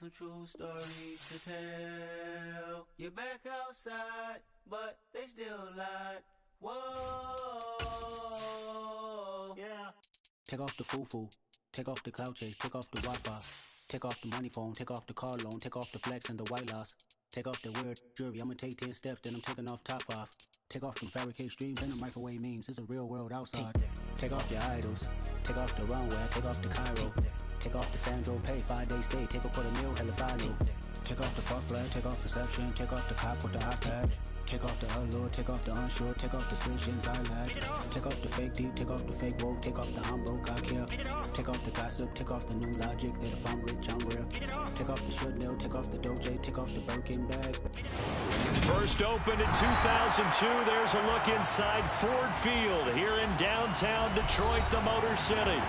some true stories to tell. You're back outside, but they still lied. Whoa, yeah. Take off the foo-foo, take off the cloud chase, take off the Wi-Fi, take off the money phone, take off the car loan, take off the flex and the white loss, take off the weird jewelry. I'ma take 10 steps, then I'm taking off top off. Take off them fabricated streams and the microwave memes. It's a real world outside. Take off your idols, take off the runway, take off the Cairo, take off the Sandro Pay, 5-day stay, take a $250,000, hella final. Take off the fuck flag, take off reception, take off the cop with the iPad. Take off the allure, take off the unsure, take off decisions I lack. Take off the fake deep, take off the fake woke, take off the I'm broke, I care. Take off the gossip, take off the new logic that if I'm rich, I'm real. Take off the should know, take off the doje, take off the Birkin bag. First opened in 2002, there's a look inside Ford Field here in downtown Detroit, the Motor City.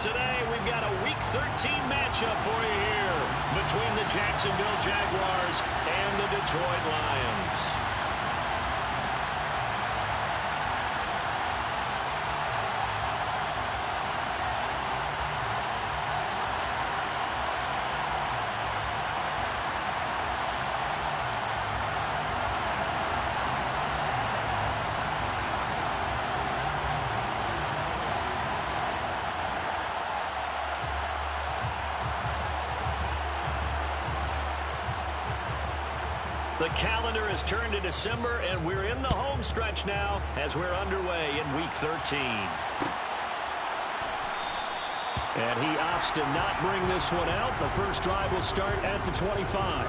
Today, we've got a Week 13 matchup for you here between the Jacksonville Jaguars and the Detroit Lions. The calendar has turned to December, and we're in the home stretch now as we're underway in Week 13. And he opts to not bring this one out. The first drive will start at the 25.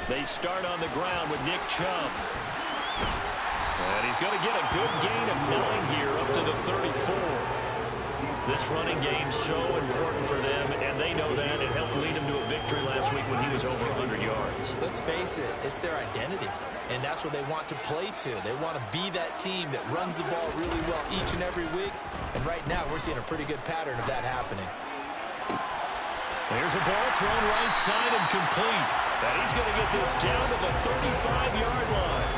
They start on the ground with Nick Chubb. And he's going to get a good gain of 9 here up to the 34. This running game's so important for them, and they know that. It helped lead them to a victory last week when he was over 100 yards. Let's face it, it's their identity, and that's what they want to play to. They want to be that team that runs the ball really well each and every week, and right now we're seeing a pretty good pattern of that happening. There's a ball thrown right side and complete. And he's going to get this down to the 35-yard line.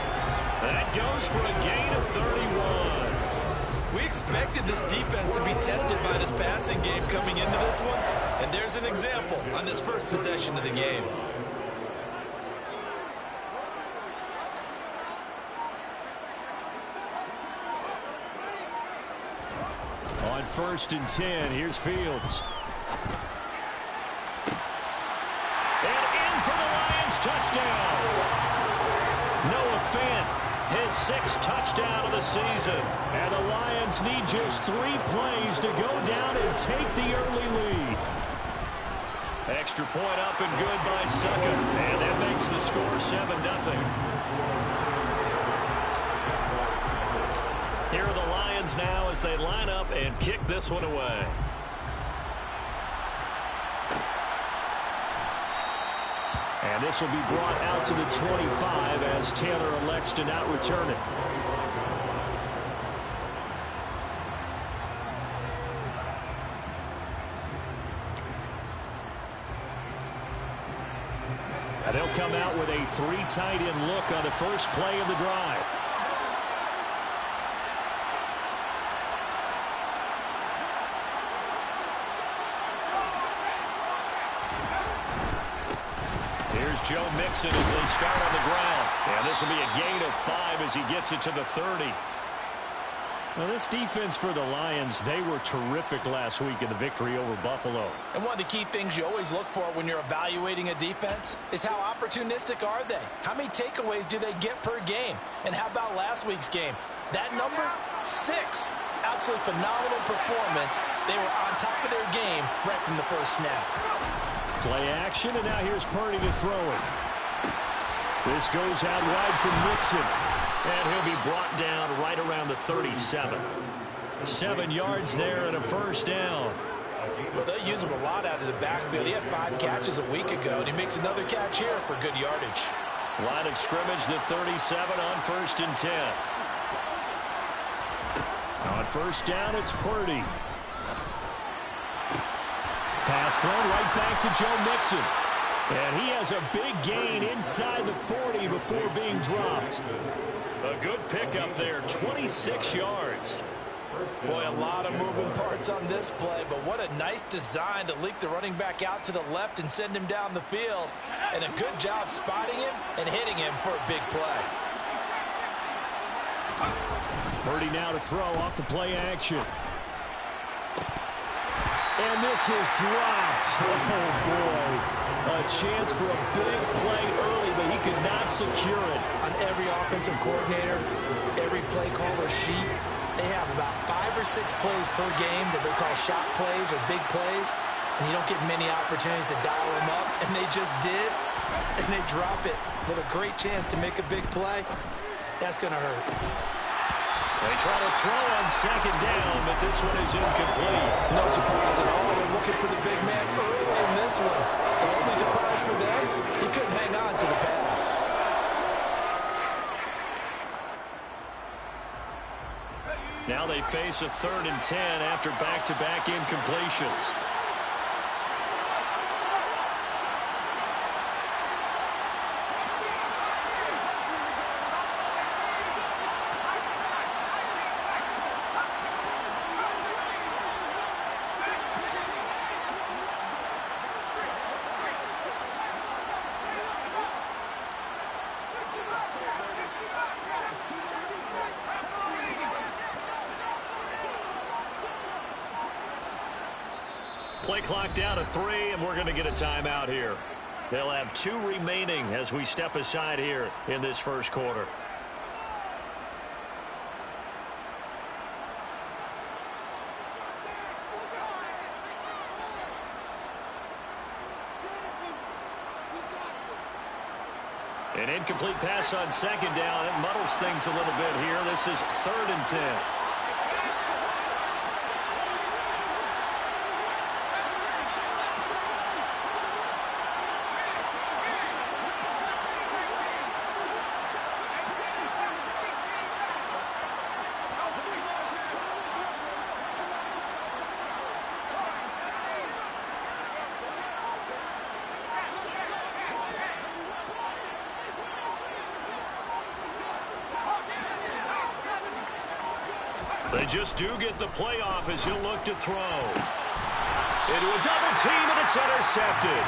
That goes for a gain of 31. We expected this defense to be tested by this passing game coming into this one, and there's an example on this first possession of the game. On 1st and 10, here's Fields. Touchdown. Noah Fant, his 6th touchdown of the season. And the Lions need just 3 plays to go down and take the early lead. Extra point up and good by Succa. And that makes the score 7-0. Here are the Lions now as they line up and kick this one away. And this will be brought out to the 25 as Taylor elects to not return it. And they'll come out with a 3 tight end look on the first play of the drive. Joe Mixon as they start on the ground. And this will be a gain of 5 as he gets it to the 30. Well, this defense for the Lions, they were terrific last week in the victory over Buffalo. And one of the key things you always look for when you're evaluating a defense is how opportunistic are they? How many takeaways do they get per game? And how about last week's game? That number, 6. Absolutely phenomenal performance. They were on top of their game right from the first snap. Play action, and now here's Purdy to throw it. This goes out wide from Mixon. And he'll be brought down right around the 37. 7 yards there and a first down. Well, they use him a lot out of the backfield. He had 5 catches a week ago, and he makes another catch here for good yardage. Line of scrimmage, the 37 on 1st and 10. On 1st down, it's Purdy. Pass thrown right back to Joe Mixon. And he has a big gain inside the 40 before being dropped. A good pickup there, 26 yards. Boy, a lot of moving parts on this play, but what a nice design to leak the running back out to the left and send him down the field. And a good job spotting him and hitting him for a big play. Purdy now to throw off the play action. And this is dropped. Oh, boy. A chance for a big play early, but he could not secure it. On every offensive coordinator, every play caller sheet, they have about 5 or 6 plays per game that they call shot plays or big plays, and you don't get many opportunities to dial them up, and they just did, and they drop it with a great chance to make a big play. That's going to hurt. They try to throw on 2nd down, but this one is incomplete. No surprise at all. They're looking for the big man early in this one. The only surprise for them, he couldn't hang on to the pass. Now they face a 3rd and 10 after back-to-back incompletions. Play clock down to 3, and we're going to get a timeout here. They'll have 2 remaining as we step aside here in this first quarter. An incomplete pass on 2nd down. It muddles things a little bit here. This is 3rd and 10. They just do get the playoff as he'll look to throw. Into a double team, and it's intercepted.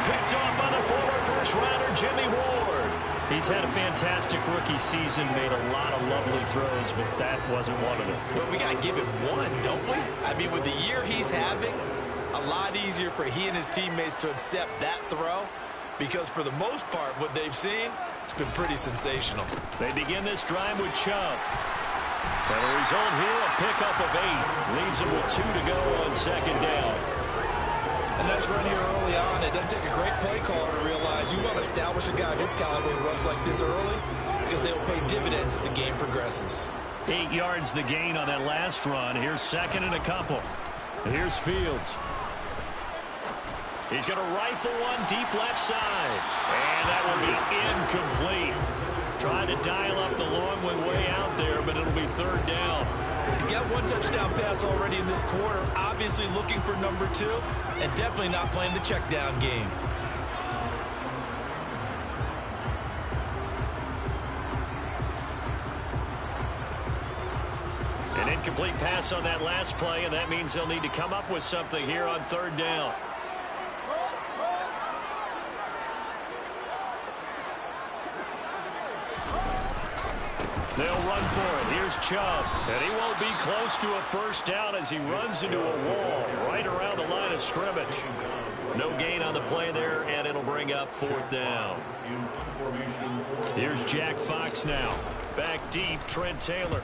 Picked off by the former first-rounder, Jimmy Ward. He's had a fantastic rookie season, made a lot of lovely throws, but that wasn't one of them. Well, we got to give him one, don't we? I mean, with the year he's having, a lot easier for he and his teammates to accept that throw, because for the most part, what they've seen, it's been pretty sensational. They begin this drive with Chubb. And the result here, a pickup of 8. Leaves him with 2 to go on 2nd down. A nice run here early on. It doesn't take a great play caller to realize you want to establish a guy of his caliber who runs like this early because they will pay dividends as the game progresses. 8 yards the gain on that last run. Here's 2nd and a couple. And here's Fields. He's going to rifle one deep left side. And that will be incomplete. Trying to dial up the long way out there, but it'll be 3rd down. He's got 1 touchdown pass already in this quarter. Obviously looking for number 2, and definitely not playing the check down game. An incomplete pass on that last play, and that means they'll need to come up with something here on 3rd down. They'll run for it. Here's Chubb. And he won't be close to a 1st down as he runs into a wall right around the line of scrimmage. No gain on the play there, and it'll bring up 4th down. Here's Jack Fox now. Back deep, Trent Taylor.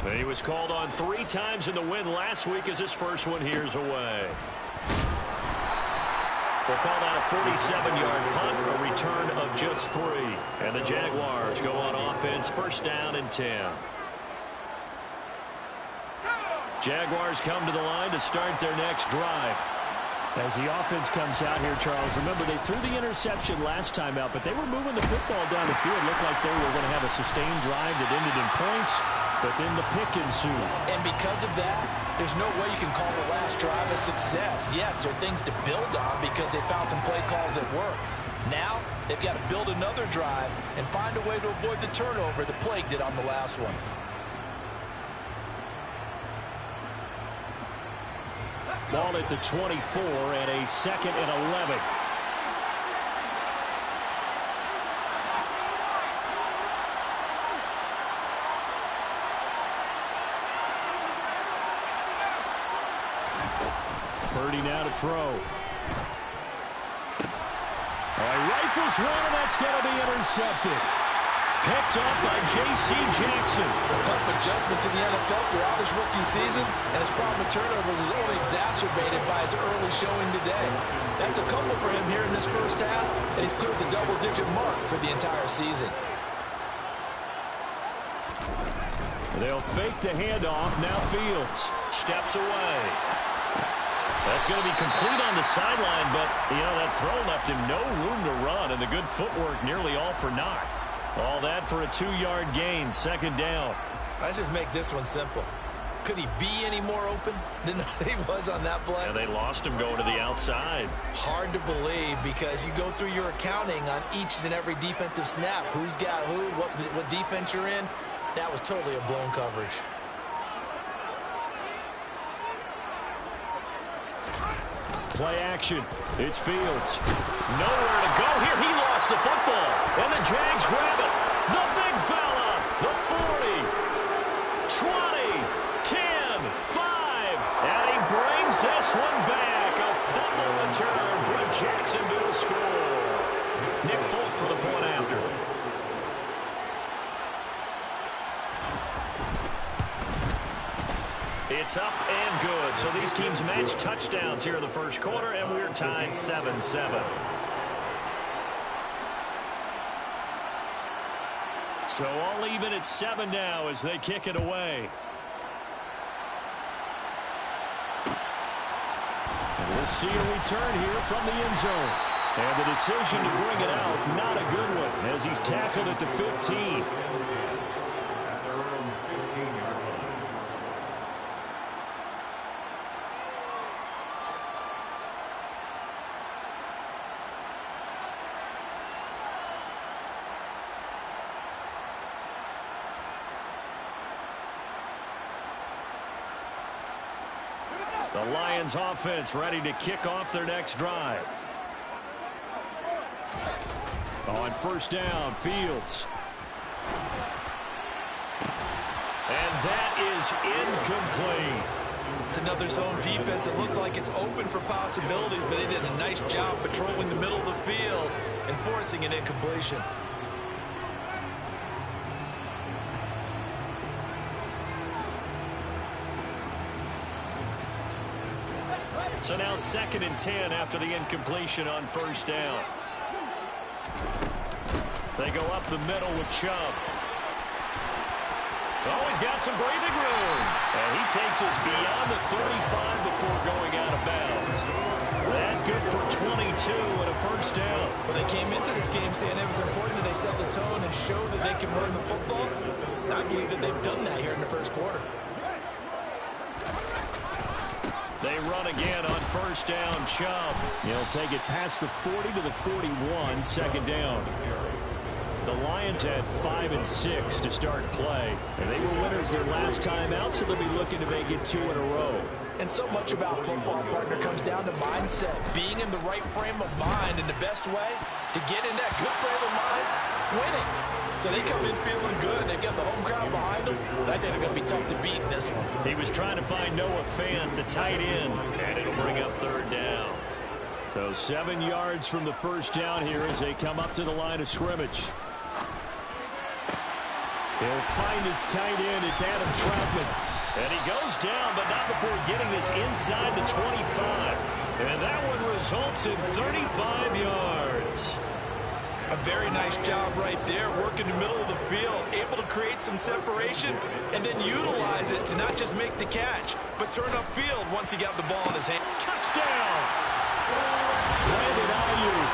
And he was called on 3 times in the win last week as his first one here's away. We'll call that a 47-yard punt, a return of just 3. And the Jaguars go on offense, 1st down and 10. Jaguars come to the line to start their next drive. As the offense comes out here, Charles, remember they threw the interception last time out, but they were moving the football down the field. Looked like they were going to have a sustained drive that ended in points, but then the pick ensued. And because of that, there's no way you can call the last drive a success. Yes, there are things to build on because they found some play calls that work. Now, they've got to build another drive and find a way to avoid the turnover that plagued it on the last one. Ball at the 24 and a 2nd and 11. Purdy now to throw. Rifles one, and that's going to be intercepted. Picked up by J.C. Jackson. A tough adjustment to the NFL throughout his rookie season, and his problem with turnovers is only exacerbated by his early showing today. That's a couple for him here in this first half, and he's cleared the double-digit mark for the entire season. They'll fake the handoff. Now Fields steps away. That's going to be complete on the sideline, but, that throw left him no room to run, and the good footwork nearly all for naught. All that for a 2-yard gain, 2nd down. Let's just make this one simple. Could he be any more open than he was on that play? Yeah, they lost him going to the outside. Hard to believe because you go through your accounting on each and every defensive snap. Who's got who, what defense you're in. That was totally a blown coverage. Play action. It's Fields. Nowhere to go here. He lost the football. And the Jags grab it. The big fella. The 40. 20. 10. 5. And he brings this one back. A fumble return for a Jacksonville score. Nick Folk for the point after. It's up and good. So these teams match touchdowns here in the first quarter, and we're tied 7-7. So all even at 7 now as they kick it away. And we'll see a return here from the end zone. And the decision to bring it out, not a good one, as he's tackled at the 15. The Lions offense ready to kick off their next drive. On 1st down, Fields. And that is incomplete. It's another zone defense. It looks like it's open for possibilities, but they did a nice job patrolling the middle of the field and forcing an incompletion. So now 2nd and 10 after the incompletion on 1st down. They go up the middle with Chubb. Oh, he's got some breathing room. And he takes us beyond the 35 before going out of bounds. That's good for 22 and a 1st down. Well, they came into this game saying it was important that they set the tone and show that they can run the football. And I believe that they've done that here in the first quarter. They run again on 1st down. Chubb. He'll take it past the 40 to the 41, 2nd down. The Lions had 5 and 6 to start play. And they were winners their last time out, so they'll be looking to make it 2 in a row. And so much about football, partner, comes down to mindset. Being in the right frame of mind, and the best way to get in that good frame of mind, winning. So they come in feeling good. They've got the home crowd behind them. I think they're going to be tough to beat in this one. He was trying to find Noah Fant, the tight end, and it'll bring up 3rd down. So 7 yards from the 1st down here as they come up to the line of scrimmage. He'll find his tight end. It's Adam Troutman. And he goes down, but not before getting this inside the 25. And that one results in 35 yards. A very nice job right there, working the middle of the field, able to create some separation and then utilize it to not just make the catch, but turn upfield once he got the ball in his hand. Touchdown! Brandon Ayuk,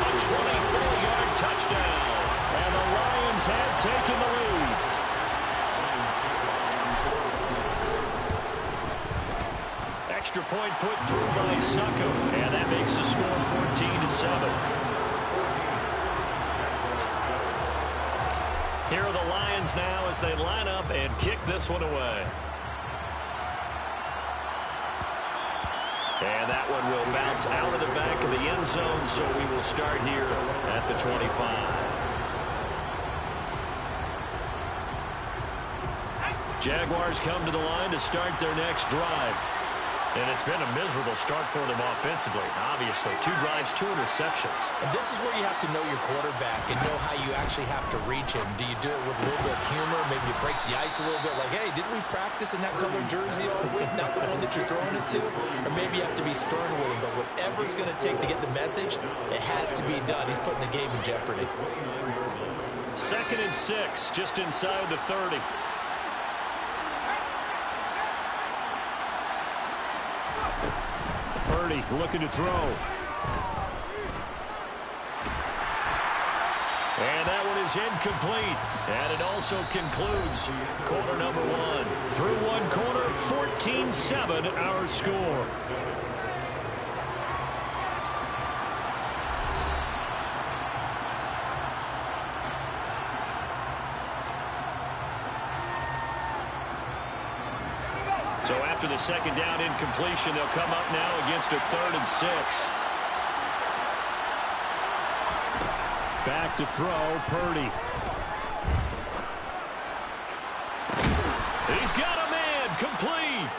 a 24-yard touchdown. And the Lions have taken the lead. Extra point put through by Succo, and that makes the score 14-7. Here are the Lions now as they line up and kick this one away. And that one will bounce out of the back of the end zone, so we will start here at the 25. Jaguars come to the line to start their next drive. And it's been a miserable start for them offensively, obviously. 2 drives, 2 interceptions. And this is where you have to know your quarterback and know how you actually have to reach him. Do you do it with a little bit of humor? Maybe you break the ice a little bit like, hey, didn't we practice in that colored jersey all week? Not the one that you're throwing it to? Or maybe you have to be stern with him. But whatever it's going to take to get the message, it has to be done. He's putting the game in jeopardy. 2nd and 6, just inside the 30. Purdy looking to throw. And that one is incomplete. And it also concludes quarter number 1. Through one quarter, 14-7 our score. So after the 2nd down incompletion, they'll come up now against a 3rd and 6. Back to throw, Purdy. He's got a man, complete.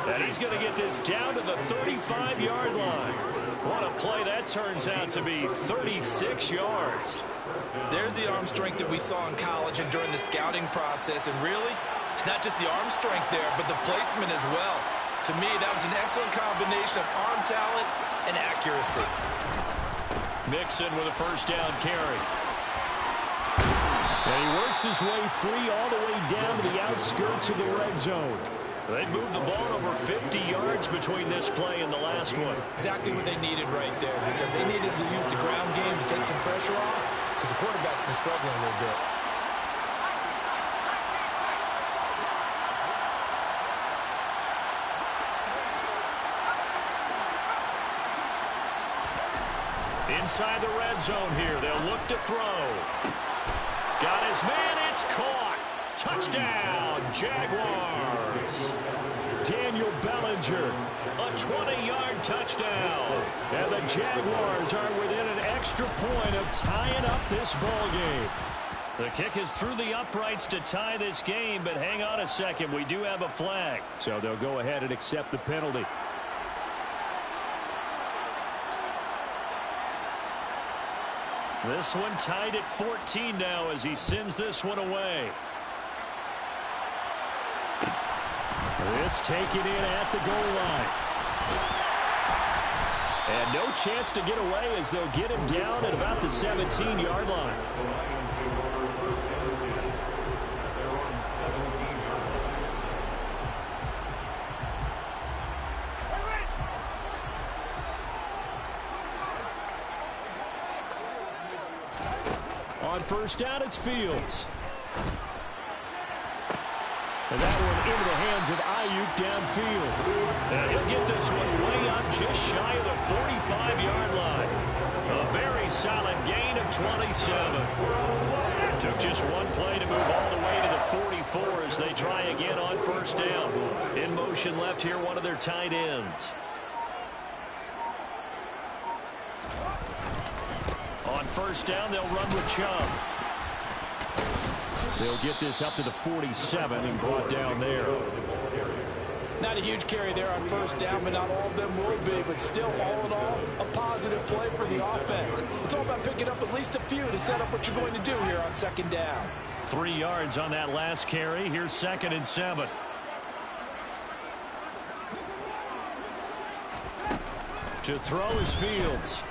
And he's going to get this down to the 35-yard line. What a play that turns out to be, 36 yards. There's the arm strength that we saw in college and during the scouting process. And really, it's not just the arm strength there, but the placement as well. To me, that was an excellent combination of arm talent and accuracy. Mixon with a 1st down carry. And he works his way free all the way down to the outskirts of the red zone. They moved the ball over 50 yards between this play and the last one. Exactly what they needed right there, because they needed to use the ground game to take some pressure off, because the quarterback's been struggling a little bit. Inside the red zone here, they'll look to throw. Got his man, it's caught. Touchdown, Jaguars. Daniel Bellinger, a 20-yard touchdown. And the Jaguars are within an extra point of tying up this ball game. The kick is through the uprights to tie this game, but hang on a second, we do have a flag. So they'll go ahead and accept the penalty. This one tied at 14 now as he sends this one away. This taken in at the goal line. And no chance to get away as they'll get him down at about the 17-yard line. On 1st down, it's Fields. And that one into the hands of Ayuk downfield. And he'll get this one way up just shy of the 45-yard line. A very solid gain of 27. Took just one play to move all the way to the 44 as they try again on 1st down. In motion left here, one of their tight ends. On 1st down, they'll run with Chubb. They'll get this up to the 47 and brought down there. Not a huge carry there on 1st down, but not all of them will be. But still, all in all, a positive play for the offense. It's all about picking up at least a few to set up what you're going to do here on 2nd down. 3 yards on that last carry. Here's 2nd and 7. To throw is Fields.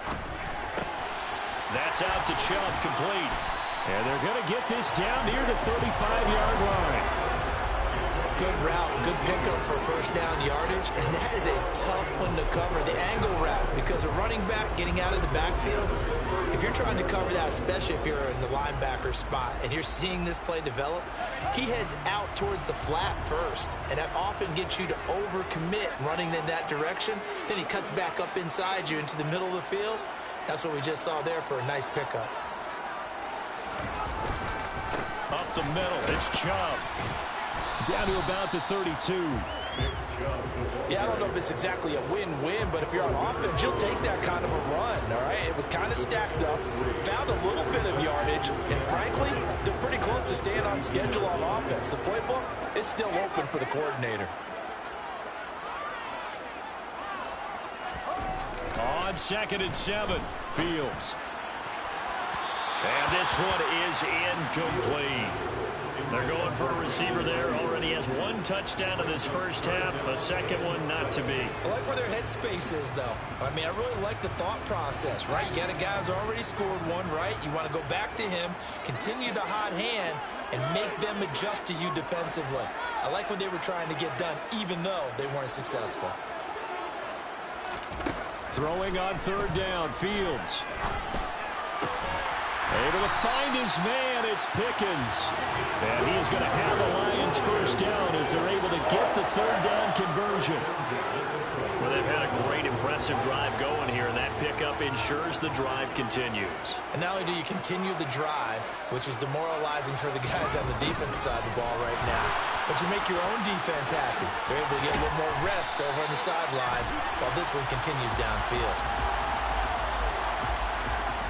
That's out to Chubb, complete. And they're going to get this down near the 35-yard line. Good route, good pickup for first down yardage, and that is a tough one to cover, the angle route, because a running back getting out of the backfield, if you're trying to cover that, especially if you're in the linebacker spot and you're seeing this play develop, he heads out towards the flat first, and that often gets you to overcommit running in that direction. Then he cuts back up inside you into the middle of the field. That's what we just saw there for a nice pickup. Up the middle, it's Chubb. Down to about the 32. Yeah, I don't know if it's exactly a win-win, but if you're on offense, you'll take that kind of a run, all right? It was kind of stacked up, found a little bit of yardage, and frankly, they're pretty close to staying on schedule on offense. The playbook is still open for the coordinator. On 2nd and 7, Fields. And this one is incomplete. They're going for a receiver there. Already has one touchdown in this first half. A second one not to be. I like where their headspace is, though. I mean, I really like the thought process, right? You got a guy who's already scored one, right? You want to go back to him, continue the hot hand, and make them adjust to you defensively. I like what they were trying to get done, even though they weren't successful. Throwing on 3rd down, Fields. Able to find his man, it's Pickens. And he is going to have the Lions first down as they're able to get the 3rd down conversion. Well, they've had a great, impressive drive going here, and that pickup ensures the drive continues. And not only do you continue the drive, which is demoralizing for the guys on the defense side of the ball right now, but you make your own defense happy. They're able to get a little more rest over on the sidelines while this one continues downfield.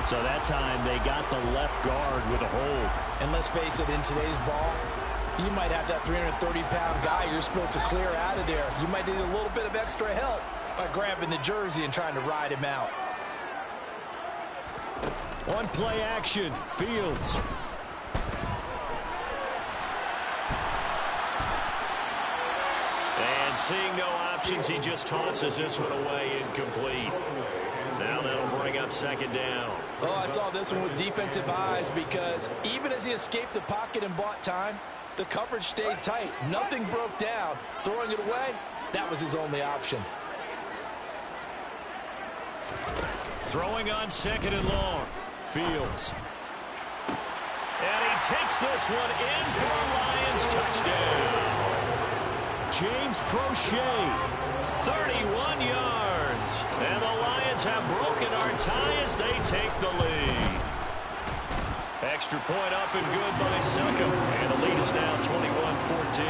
So that time they got the left guard with a hold. And let's face it, in today's ball, you might have that 330-pound guy you're supposed to clear out of there. You might need a little bit of extra help by grabbing the jersey and trying to ride him out. On play action, Fields. And seeing no options, he just tosses this one away, incomplete. Now that'll bring up 2nd down. Oh, I saw this one with defensive eyes because even as he escaped the pocket and bought time, the coverage stayed tight. Nothing broke down. Throwing it away, that was his only option. Throwing on 2nd and long. Fields. And he takes this one in for a Lions touchdown. James Crochet, 31 yards. And the Lions have broken our tie as they take the lead. Extra point up and good by Succop. And the lead is now 21-14.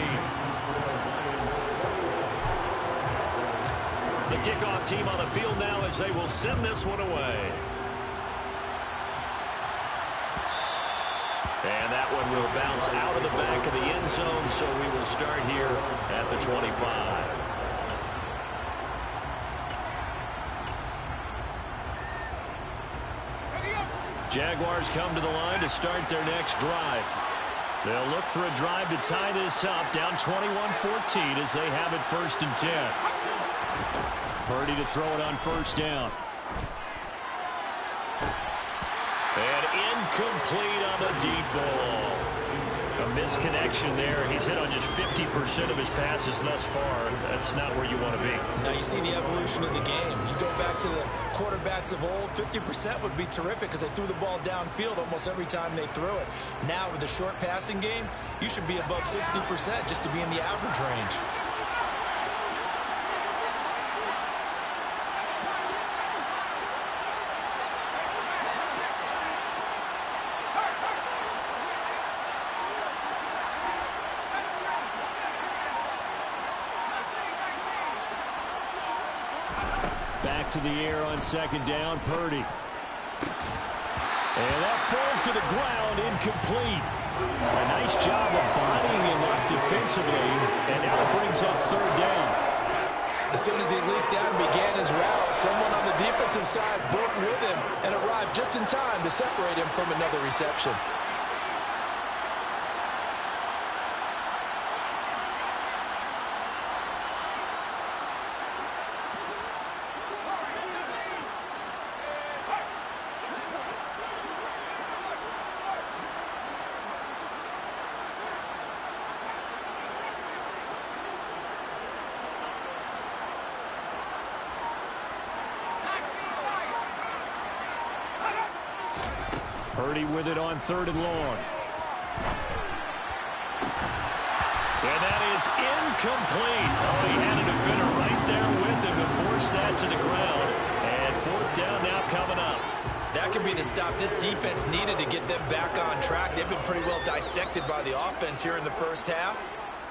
The kickoff team on the field now as they will send this one away. And that one will bounce out of the back of the end zone, so we will start here at the 25. Jaguars come to the line to start their next drive. They'll look for a drive to tie this up, down 21-14 as they have it 1st and 10. Purdy to throw it on 1st down. And incomplete on the deep ball. A misconnection there. He's hit on just 50% of his passes thus far. That's not where you want to be. Now you see the evolution of the game. You go back to the quarterbacks of old, 50% would be terrific because they threw the ball downfield almost every time they threw it. Now with the short passing game, you should be above 60% just to be in the average range. Back to the air on 2nd down, Purdy. And that falls to the ground, incomplete. A nice job of bodying him up defensively, and now it brings up 3rd down. As soon as he leaped out and began his route, someone on the defensive side broke with him and arrived just in time to separate him from another reception. Purdy with it on 3rd and long. And that is incomplete. Oh, he had a defender right there with him to force that to the ground. And 4th down now coming up. That could be the stop this defense needed to get them back on track. They've been pretty well dissected by the offense here in the first half.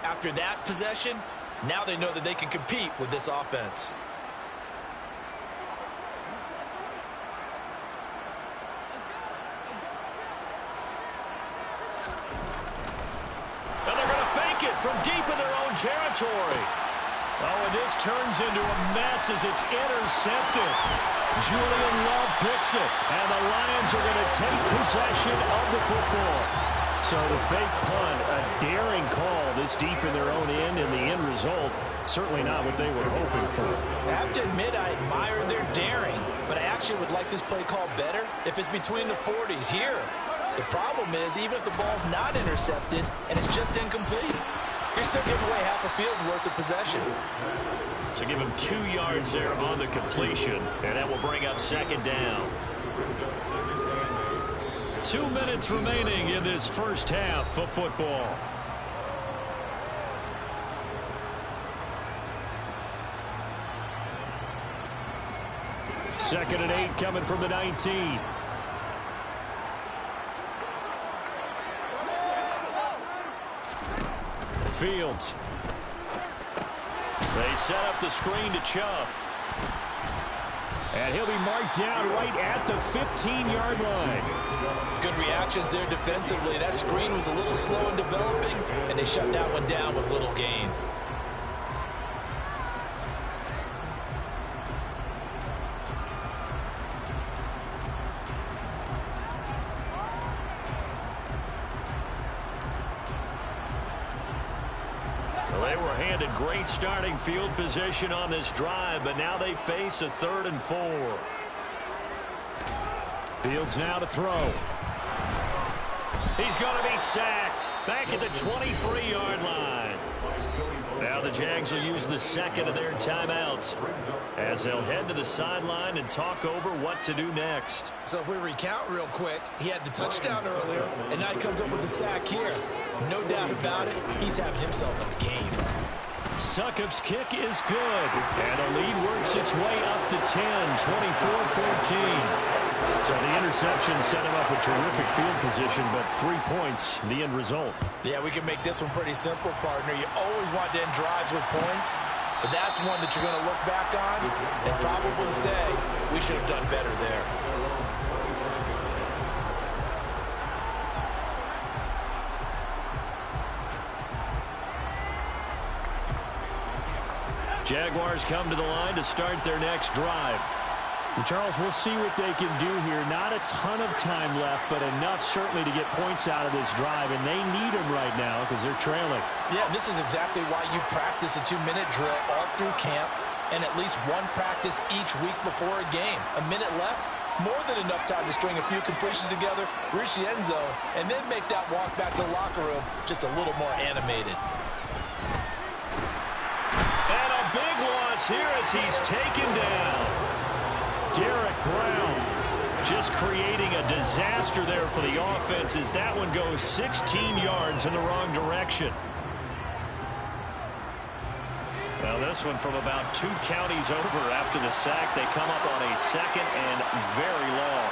After that possession, now they know that they can compete with this offense. And they're going to fake it from deep in their own territory. Oh, and this turns into a mess as it's intercepted. Julian Love picks it, and the Lions are going to take possession of the football. So the fake punt, a daring call this deep in their own end, and the end result, certainly not what they were hoping for. I have to admit I admire their daring, but I actually would like this play call better if it's between the 40s here. The problem is, even if the ball's not intercepted and it's just incomplete, you're still giving away half a field's worth of possession. So give him 2 yards there on the completion, and that will bring up 2nd down. 2 minutes remaining in this first half of football. Second and 8 coming from the 19. Fields. They set up the screen to Chubb. And he'll be marked down right at the 15-yard line. Good reactions there defensively. That screen was a little slow in developing, and they shut that one down with little gain. They were handed great starting field position on this drive, but now they face a 3rd and 4. Fields now to throw. He's going to be sacked back at the 23-yard line. Now the Jags will use the 2nd of their timeouts as they'll head to the sideline and talk over what to do next. So if we recount real quick, he had the touchdown earlier, and now he comes up with the sack here. No doubt about it, he's having himself a game. Succop's kick is good, and the lead works its way up to 10, 24-14. So the interception set him up with terrific field position, but 3 points, the end result. Yeah, we can make this one pretty simple, partner. You always want to end drives with points, but that's one that you're going to look back on and probably say, we should have done better there. Jaguars come to the line to start their next drive. And Charles, we'll see what they can do here. Not a ton of time left, but enough certainly to get points out of this drive, and they need them right now because they're trailing. Yeah, this is exactly why you practice a 2-minute drill all through camp and at least one practice each week before a game. A minute left, more than enough time to string a few completions together, reach the end zone, and then make that walk back to the locker room just a little more animated. And a big loss here as he's taken down. Derek Brown just creating a disaster there for the offense as that one goes 16 yards in the wrong direction. Now this one from about 2 counties over after the sack. They come up on a 2nd and very long.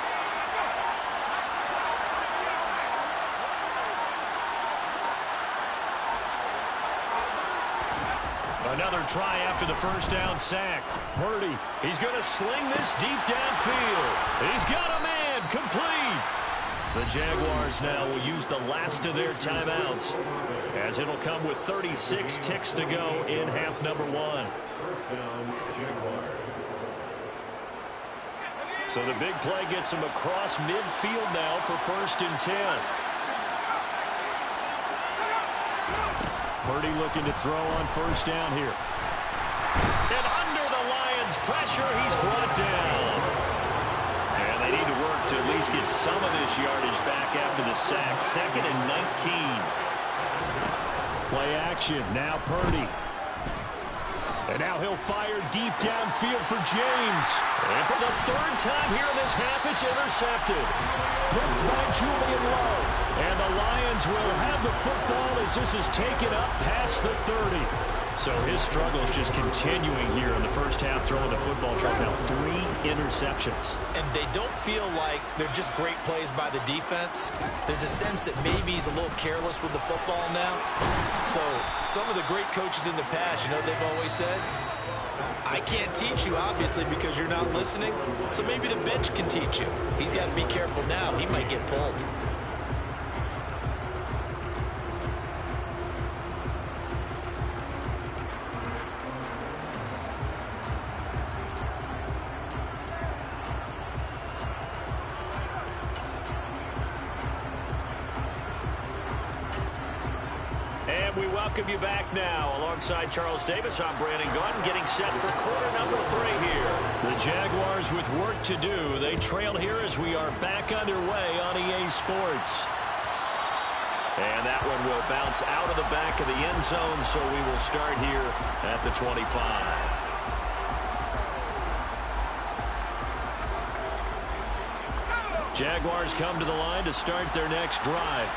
Another try after the first down sack. Purdy, he's going to sling this deep downfield. He's got a man, complete. The Jaguars now will use the last of their timeouts as it'll come with 36 ticks to go in half number 1. So the big play gets him across midfield now for 1st and 10. Purdy looking to throw on 1st down here. And under the Lions' pressure, he's brought down. And they need to work to at least get some of this yardage back after the sack. 2nd and 19. Play action. Now Purdy. And now he'll fire deep downfield for James. And for the third time here in this half, it's intercepted. Picked by Julian Love. And the Lions will have the football as this is taken up past the 30. So his struggle is just continuing here in the first half, throwing the football. Charles, now 3 interceptions. And they don't feel like they're just great plays by the defense. There's a sense that maybe he's a little careless with the football now. So some of the great coaches in the past, you know, they've always said, I can't teach you, obviously, because you're not listening. So maybe the bench can teach you. He's got to be careful now. He might get pulled. We welcome you back now. Alongside Charles Davis, I'm Brandon Gaudin, getting set for quarter number 3 here. The Jaguars with work to do. They trail here as we are back underway on EA Sports. And that one will bounce out of the back of the end zone, so we will start here at the 25. Jaguars come to the line to start their next drive.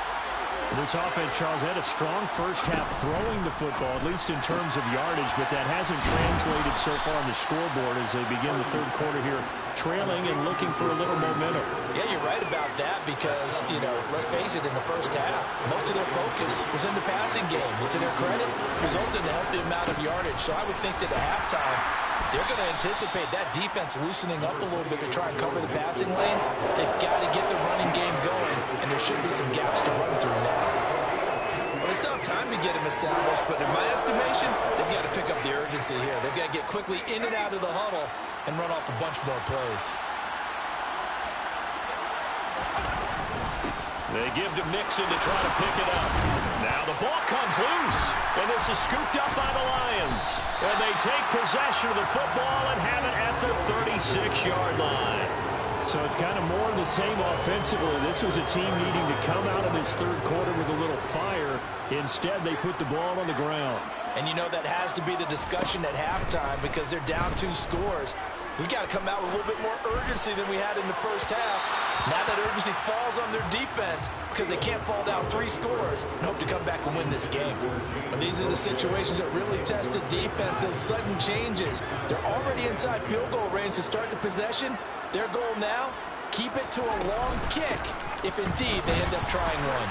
This offense, Charles, had a strong first half throwing the football, at least in terms of yardage, but that hasn't translated so far on the scoreboard as they begin the third quarter here, trailing and looking for a little momentum. Yeah, you're right about that because, you know, let's face it, in the first half, most of their focus was in the passing game. And to their credit, resulted in a healthy amount of yardage. So I would think that at halftime, they're going to anticipate that defense loosening up a little bit to try and cover the passing lanes. They've got to get the running game going, and there should be some gaps to run through now. Well, they still have time to get him established, but in my estimation, they've got to pick up the urgency here. They've got to get quickly in and out of the huddle and run off a bunch more plays. They give to Mixon to try to pick it up. Now the ball comes loose, and this is scooped up by the Lions. And they take possession of the football and have it at the 36-yard line. So it's kind of more of the same offensively. This was a team needing to come out of this third quarter with a little fire. Instead, they put the ball on the ground. And you know that has to be the discussion at halftime because they're down 2 scores. We got to come out with a little bit more urgency than we had in the first half. Now that urgency falls on their defense because they can't fall down 3 scores and hope to come back and win this game. And these are the situations that really test the defense, those sudden changes. They're already inside field goal range to start the possession. Their goal now, keep it to a long kick if indeed they end up trying one.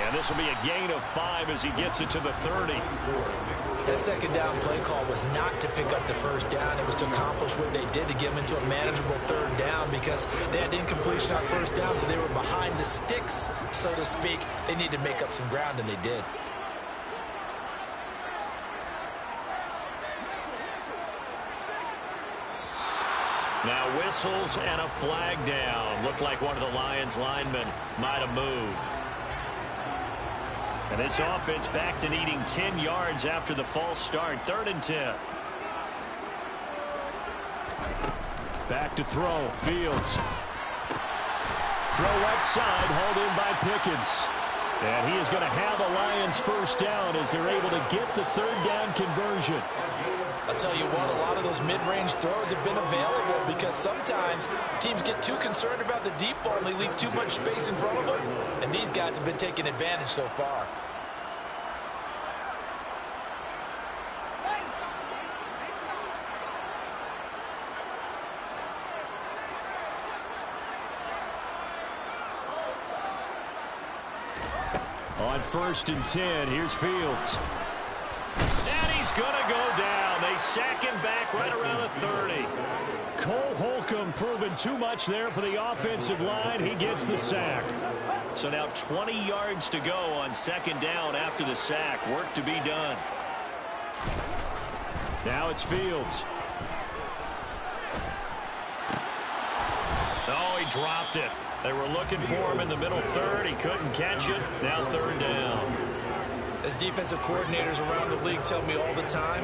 And this will be a gain of 5 as he gets it to the 30. That second down play call was not to pick up the first down. It was to accomplish what they did to get them into a manageable third down because they had incompletion on first down, so they were behind the sticks, so to speak. They needed to make up some ground, and they did. Now whistles and a flag down. Looked like one of the Lions linemen might have moved. And this offense back to needing 10 yards after the false start. 3rd and 10. Back to throw. Fields. Throw left side. Hauled in by Pickens. And he is going to have the Lions first down as they're able to get the third down conversion. I'll tell you what, a lot of those mid-range throws have been available because sometimes teams get too concerned about the deep ball and they leave too much space in front of them. And these guys have been taking advantage so far. On 1st and 10, here's Fields. And he's going to go down. They sack him back right around the 30. Cole Holcomb proving too much there for the offensive line. He gets the sack. So now 20 yards to go on 2nd down after the sack. Work to be done. Now it's Fields. Oh, he dropped it. They were looking for him in the middle third. He couldn't catch it. Now 3rd down. As defensive coordinators around the league tell me all the time,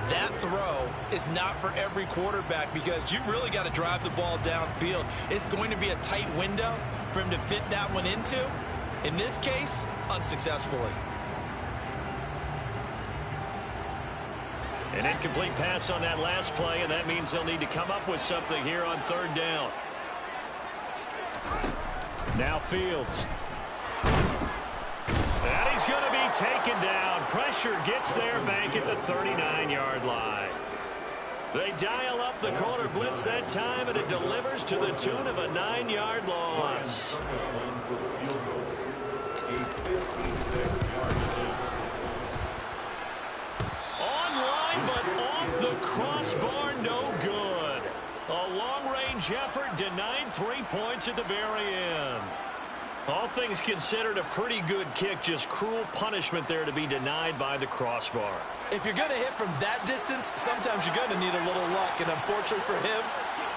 that throw is not for every quarterback because you've really got to drive the ball downfield. It's going to be a tight window for him to fit that one into. In this case, unsuccessfully. An incomplete pass on that last play, and that means they'll need to come up with something here on third down. Now Fields. And he's going to be taken down. Pressure gets there back at the 39-yard line. They dial up the corner blitz that time, and it delivers to the tune of a 9-yard loss. Online, but off the crossbar, no good. A long-range effort denied 3 points at the very end. All things considered, a pretty good kick, just cruel punishment there to be denied by the crossbar. If you're going to hit from that distance, sometimes you're going to need a little luck, and unfortunately for him,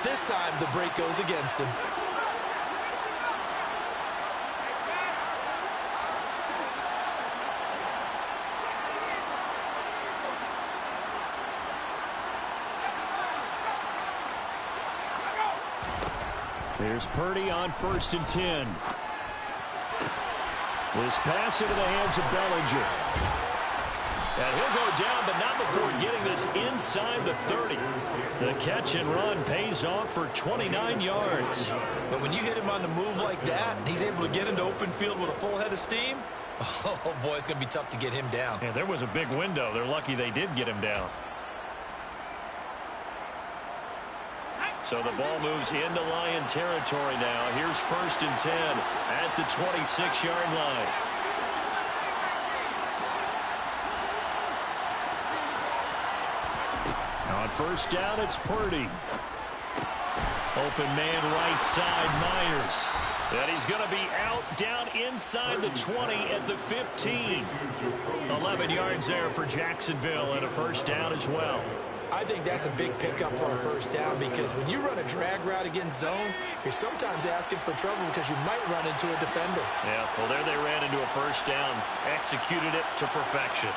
this time the break goes against him. Here's Purdy on 1st and 10. This pass into the hands of Bellinger. And he'll go down, but not before getting this inside the 30. The catch and run pays off for 29 yards. But when you hit him on the move like that, and he's able to get into open field with a full head of steam, oh boy, it's going to be tough to get him down. Yeah, there was a big window. They're lucky they did get him down. So the ball moves into Lion territory now. Here's 1st and 10 at the 26-yard line. On 1st down, it's Purdy. Open man right side, Myers. And he's going to be out down inside the 20 at the 15. 11 yards there for Jacksonville and a 1st down as well. I think that's a big pickup for a 1st down because when you run a drag route against zone, you're sometimes asking for trouble because you might run into a defender. Yeah, well, there they ran into a 1st down, executed it to perfection.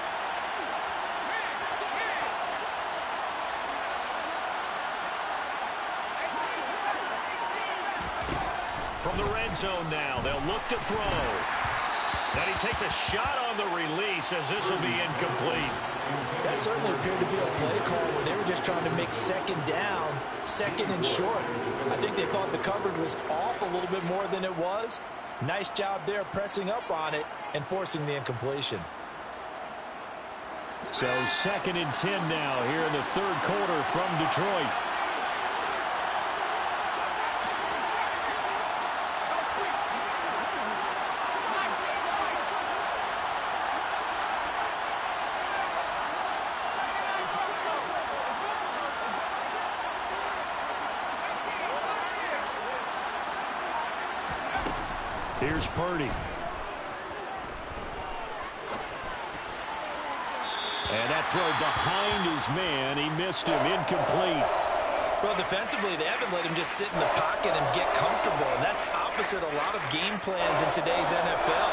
From the red zone now, they'll look to throw. And he takes a shot on the release as this will be incomplete. That certainly appeared to be a play call where they were just trying to make 2nd down, 2nd and short. I think they thought the coverage was off a little bit more than it was. Nice job there pressing up on it and forcing the incompletion. So 2nd and 10 now here in the 3rd quarter from Detroit. Here's Purdy. And that throw behind his man. He missed him. Incomplete. Well, defensively, they haven't let him just sit in the pocket and get comfortable. And that's opposite a lot of game plans in today's NFL.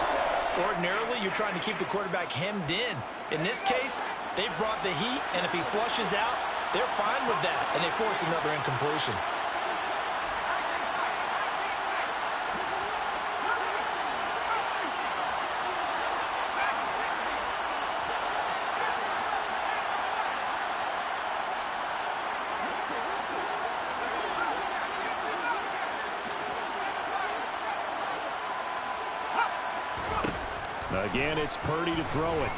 Ordinarily, you're trying to keep the quarterback hemmed in. In this case, they brought the heat, and if he flushes out, they're fine with that, and they force another incompletion. Again, it's Purdy to throw it.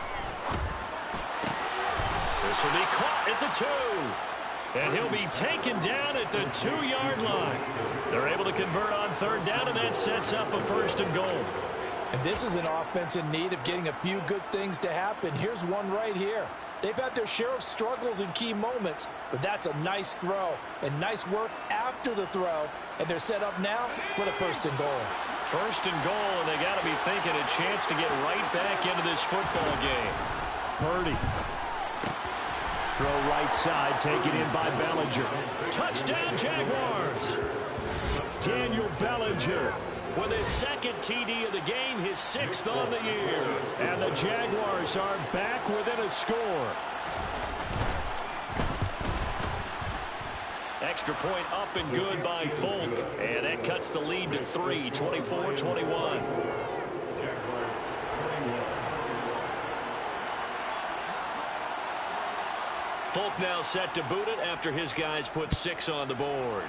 This will be caught at the 2. And he'll be taken down at the 2-yard line. They're able to convert on 3rd down, and that sets up a 1st and goal. And this is an offense in need of getting a few good things to happen. Here's one right here. They've had their share of struggles in key moments, but that's a nice throw and nice work after the throw. And they're set up now with a 1st and goal. 1st and goal, and they got to be thinking a chance to get right back into this football game. Purdy. Throw right side, taken in by Bellinger. Touchdown, Jaguars! Daniel Bellinger with his 2nd TD of the game, his 6th on the year. And the Jaguars are back within a score. Extra point up and good by Folk. And that cuts the lead to 3, 24-21. Folk now set to boot it after his guys put 6 on the board.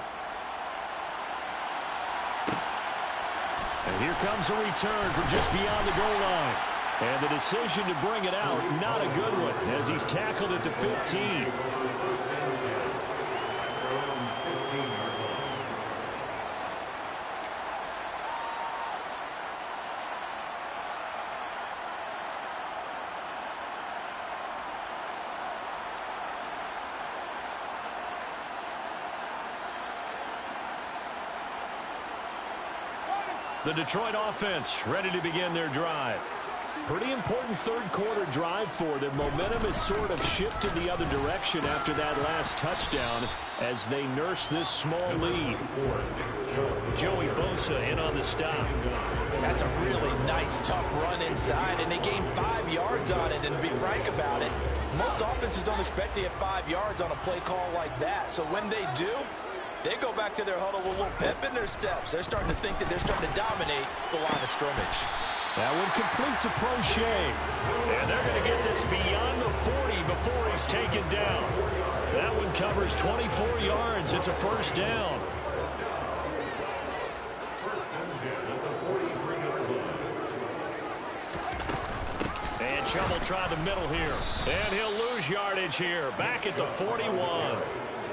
And here comes a return from just beyond the goal line. And the decision to bring it out, not a good one, as he's tackled at the 15. The Detroit offense ready to begin their drive. Pretty important third-quarter drive for them. Momentum has sort of shifted the other direction after that last touchdown as they nurse this small lead. Joey Bosa in on the stop. That's a really nice, tough run inside, and they gained 5 yards on it. And to be frank about it, most offenses don't expect to get 5 yards on a play call like that. So when they do, they go back to their huddle with a little pep in their steps. They're starting to think that they're starting to dominate the line of scrimmage. That one complete to Prochet. And they're going to get this beyond the 40 before he's taken down. That one covers 24 yards. It's a first down. And Chubb will try the middle here. And he'll lose yardage here. Back at the 41.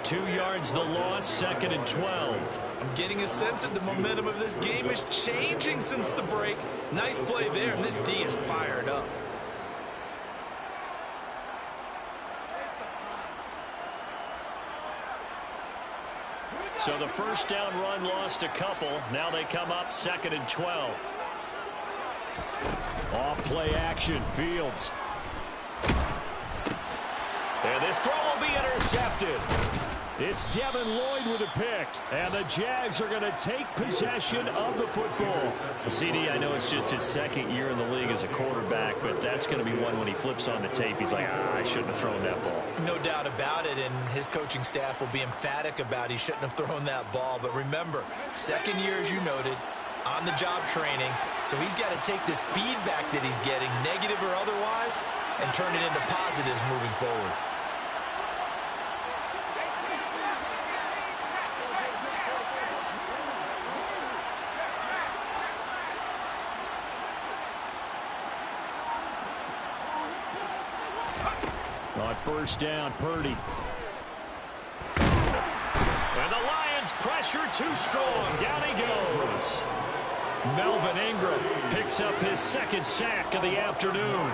2 yards the loss, 2nd and 12. I'm getting a sense that the momentum of this game is changing since the break. Nice play there, and this D is fired up. So the first down run lost a couple. Now they come up 2nd and 12. Off play action, Fields. And this throw will be intercepted. It's Devin Lloyd with a pick, and the Jags are going to take possession of the football. CD, I know it's just his 2nd year in the league as a quarterback, but that's going to be one when he flips on the tape. He's like, I shouldn't have thrown that ball. No doubt about it, and his coaching staff will be emphatic about he shouldn't have thrown that ball. But remember, 2nd year, as you noted, on-the-job training, so he's got to take this feedback that he's getting, negative or otherwise, and turn it into positives moving forward. On first down, Purdy. And the Lions pressure too strong. Down he goes. Melvin Ingram picks up his 2nd sack of the afternoon.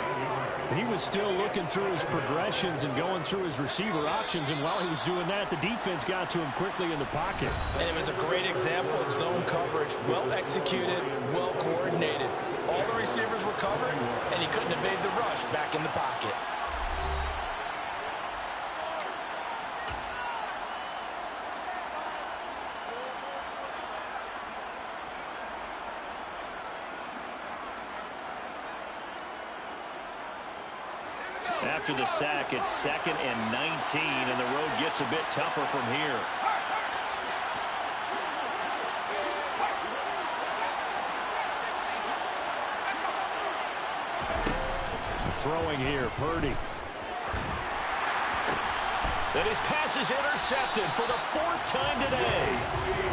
He was still looking through his progressions and going through his receiver options, and while he was doing that, the defense got to him quickly in the pocket. And it was a great example of zone coverage, well executed, well coordinated. All the receivers were covered, and he couldn't evade the rush back in the pocket. After the sack, it's 2nd and 19, and the road gets a bit tougher from here. Throwing here, Purdy. And his pass is intercepted for the 4th time today.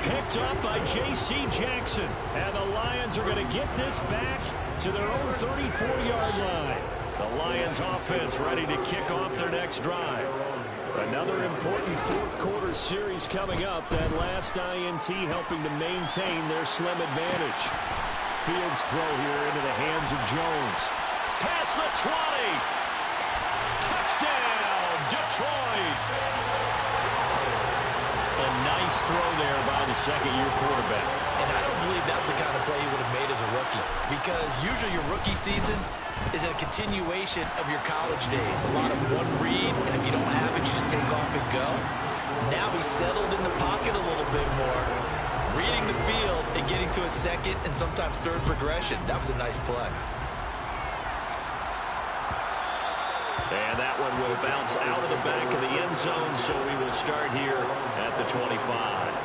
Picked up by J.C. Jackson. And the Lions are going to get this back to their own 34-yard line. The Lions offense ready to kick off their next drive. Another important 4th quarter series coming up. That last INT helping to maintain their slim advantage. Fields throw here into the hands of Jones. Past the 20. Touchdown, Detroit. A nice throw there by the 2nd-year quarterback. And I don't believe that was the kind of play he would have made as a rookie, because usually your rookie season is a continuation of your college days. A lot of one read, and if you don't have it, you just take off and go. Now he's settled in the pocket a little bit more, reading the field and getting to a 2nd and sometimes 3rd progression. That was a nice play. And that one will bounce out of the back of the end zone, so we will start here at the 25.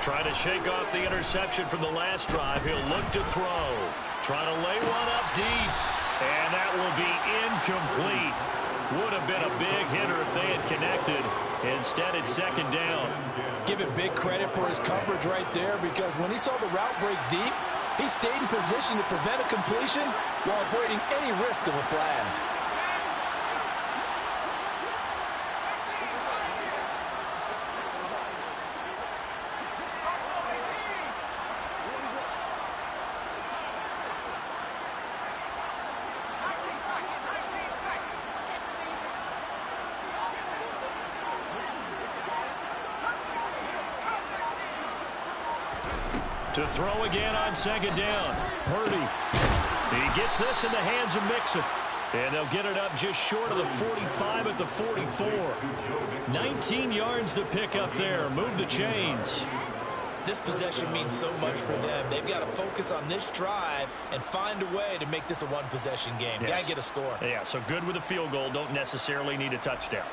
Trying to shake off the interception from the last drive. He'll look to throw. Trying to lay one up deep. And that will be incomplete. Would have been a big hitter if they had connected. Instead, it's second down. Give him big credit for his coverage right there, because when he saw the route break deep, he stayed in position to prevent a completion while avoiding any risk of a flag. To throw again on second down. Purdy. He gets this in the hands of Mixon. And they'll get it up just short of the 45 at the 44. 19 yards to pick up there. Move the chains. This possession means so much for them. They've got to focus on this drive and find a way to make this a one-possession game. Yes. Got to get a score. Yeah, so good with a field goal. Don't necessarily need a touchdown.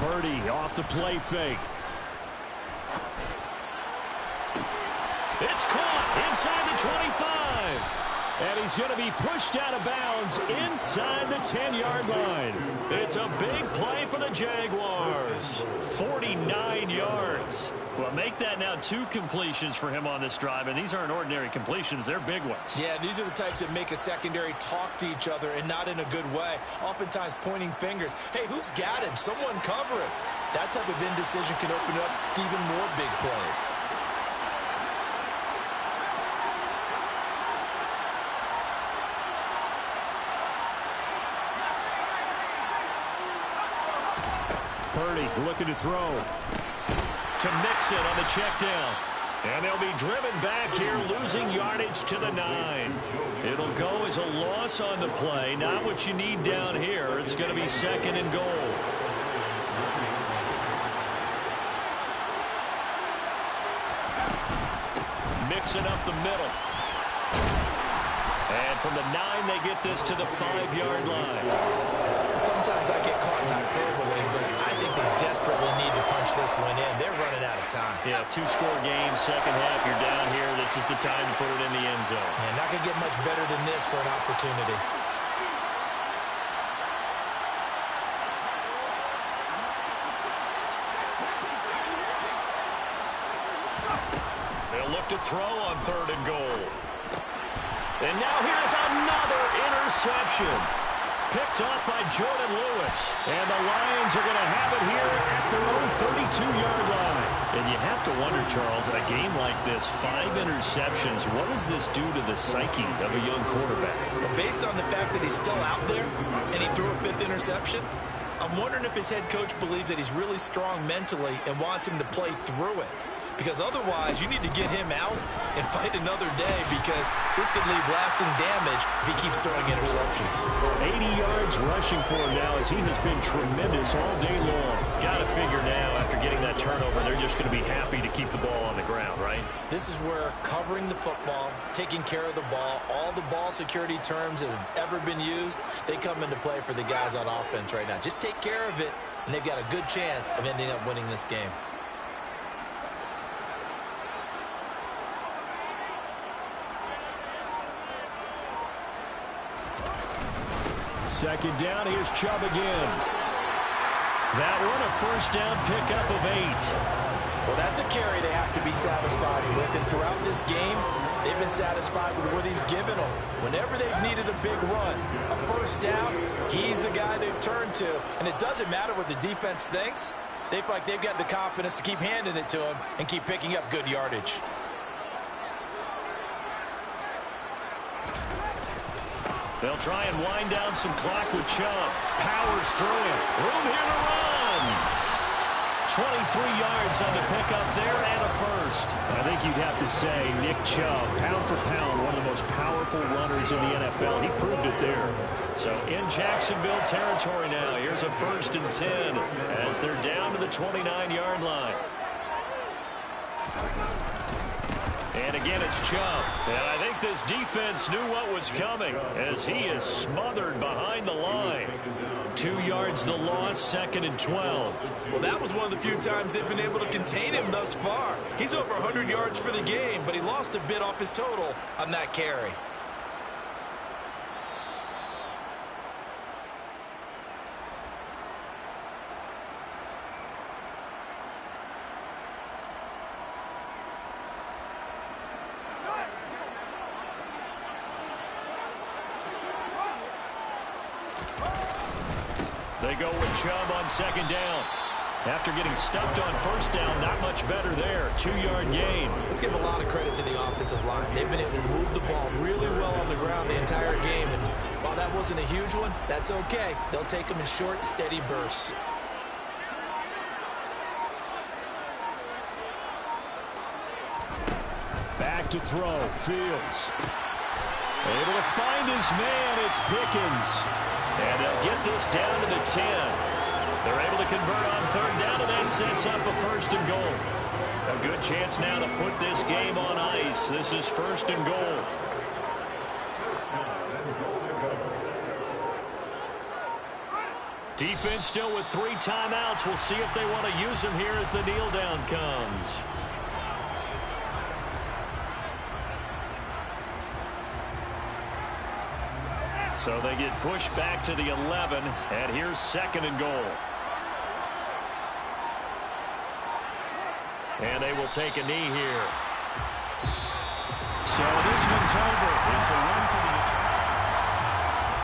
Purdy off the play fake. It's caught inside the 25. And he's going to be pushed out of bounds inside the 10-yard line. It's a big play for the Jaguars. 49 yards. Well, make that now 2 completions for him on this drive, and these aren't ordinary completions. They're big ones. Yeah, these are the types that make a secondary talk to each other, and not in a good way. Oftentimes pointing fingers. Hey, who's got him? Someone cover him. That type of indecision can open up to even more big plays. Purdy looking to throw. To Mixon on the check down. And they'll be driven back here, losing yardage to the 9. It'll go as a loss on the play. Not what you need down here. It's going to be second and goal. Mixon up the middle. And from the 9, they get this to the 5-yard line. Sometimes I get caught in hyperbole, but I think they desperately need to punch this one in. They're running out of time. Yeah, 2-score game, second half. You're down here. This is the time to put it in the end zone. Yeah, not going to get much better than this for an opportunity. They'll look to throw on 3rd and goal. And now here's another interception. Picked off by Jordan Lewis. And the Lions are going to have it here at their own 32-yard line. And you have to wonder, Charles, in a game like this, 5 interceptions, what does this do to the psyche of a young quarterback? Well, based on the fact that he's still out there and he threw a 5th interception, I'm wondering if his head coach believes that he's really strong mentally and wants him to play through it. Because otherwise, you need to get him out and fight another day, because this could leave lasting damage if he keeps throwing interceptions. 80 yards rushing for him now, as he has been tremendous all day long. Got to figure now, after getting that turnover, they're just going to be happy to keep the ball on the ground, right? This is where covering the football, taking care of the ball, all the ball security terms that have ever been used, they come into play for the guys on offense right now. Just take care of it, and they've got a good chance of ending up winning this game. Second down, here's Chubb again. That one a first down pickup of 8. Well, that's a carry they have to be satisfied with, and throughout this game, they've been satisfied with what he's given them. Whenever they've needed a big run, a first down, he's the guy they've turned to. And it doesn't matter what the defense thinks. They feel like they've got the confidence to keep handing it to him and keep picking up good yardage. They'll try and wind down some clock with Chubb. Powers through it. Room here to run. 23 yards on the pickup there and a first. I think you'd have to say Nick Chubb, pound for pound, one of the most powerful runners in the NFL. He proved it there. So in Jacksonville territory now, here's a 1st and 10 as they're down to the 29-yard line. And again, it's Chubb. And I think this defense knew what was coming as he is smothered behind the line. 2 yards the loss, 2nd and 12. Well, that was one of the few times they've been able to contain him thus far. He's over 100 yards for the game, but he lost a bit off his total on that carry. They go with Chubb on 2nd down. After getting stuffed on 1st down, not much better there. 2-yard gain. Let's give a lot of credit to the offensive line. They've been able to move the ball really well on the ground the entire game. And while that wasn't a huge one, that's okay. They'll take them in short, steady bursts. Back to throw. Fields. Able to find his man. It's Pickens. And they'll get this down to the 10. They're able to convert on 3rd down, and that sets up a 1st and goal. A good chance now to put this game on ice. This is 1st and goal. Defense still with 3 timeouts. We'll see if they want to use them here as the kneel down comes. So they get pushed back to the 11, and here's 2nd and goal. And they will take a knee here. So this one's over. It's a win for the